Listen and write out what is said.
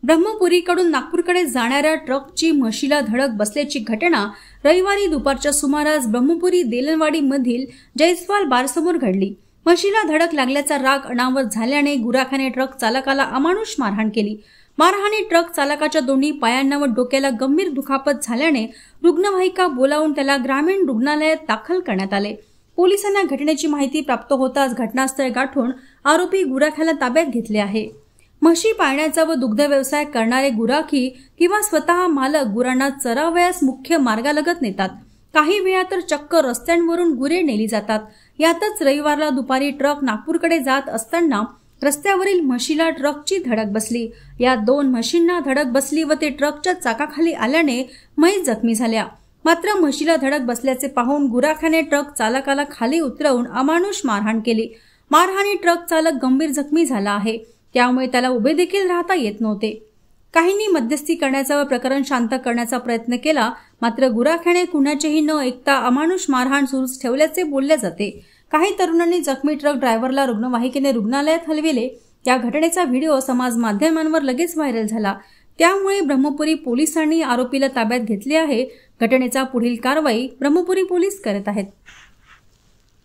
ब्रह्मपुरीकडून नागपूरकडे जाणाऱ्या ट्रकची म्हशीला धडक बसल्याची घटना रविवारी दुपारच्या सुमारास ब्रह्मपुरी देलनवाडी मधील जयस्वाल बारसमोर घडली। म्हशीला धडक लागल्याचा राग अनावर झाल्याने गुराख्याने ट्रक चालकाला अमानुष मारहाण केली। मारहाणी ट्रक चालकाच्या दोन्ही पायांना व डोक्याला गंभीर दुखापत झाल्याने रुग्णवाहिका बोलावून त्याला ग्रामीण रुग्णालयात दाखल करण्यात आले। पोलिसांना घटनेची माहिती प्राप्त होताच घटनास्थळ गाठून आरोपी गुराख्याला ताब्यात घेतले आहे। म्हशी पाळण्याचा व दुग्ध व्यवसाय करणारे गुराखी किंवा स्वतः मालक गुरांना चरावयास मुख्य मार्गालगत नेतात। काही वेळा तर चक्क रस्त्यांवरून गुरे नेली जातात। यातच रविवारला दुपारी ट्रक नागपूरकडे जात असताना रस्त्यावरील म्हशीला ट्रकची धडक बसली। या 2 म्हशींना धडक बसली व ते ट्रकच्या चाकाखाली आल्याने म्हैस जखमी झाल्या। मात्र म्हशीला धडक बसल्याचे पाहून गुराख्याने ट्रक चालकाला खाली उतरवून अमानुष मारहाण केली। मारहाणी ट्रक चालक गंभीर जखमी झाला आहे, त्यामुळे त्याला उभे देखील राहता येत नव्हते। काहींनी मध्यस्थी करण्याचा व प्रकरण शांत करण्याचा प्रयत्न केला, मात्र गुराख्याने कुणाचेही न ऐकता अमानुष मारहाण सुरूच ठेवल्याचे बोलले जाते। काही तरुणांनी जखमी ट्रक ड्रायव्हरला रुग्णवाहिकेने रुग्णालयात हलविले। या घटनेचा व्हिडिओ समाज माध्यमांवर लगेच व्हायरल झाला। त्यामुळे ब्रह्मपुरी पोलिसांनी आरोपीला ताब्यात घेतले आहे। घटनेचा पुढील कारवाई ब्रह्मपुरी पोलीस करत आहेत।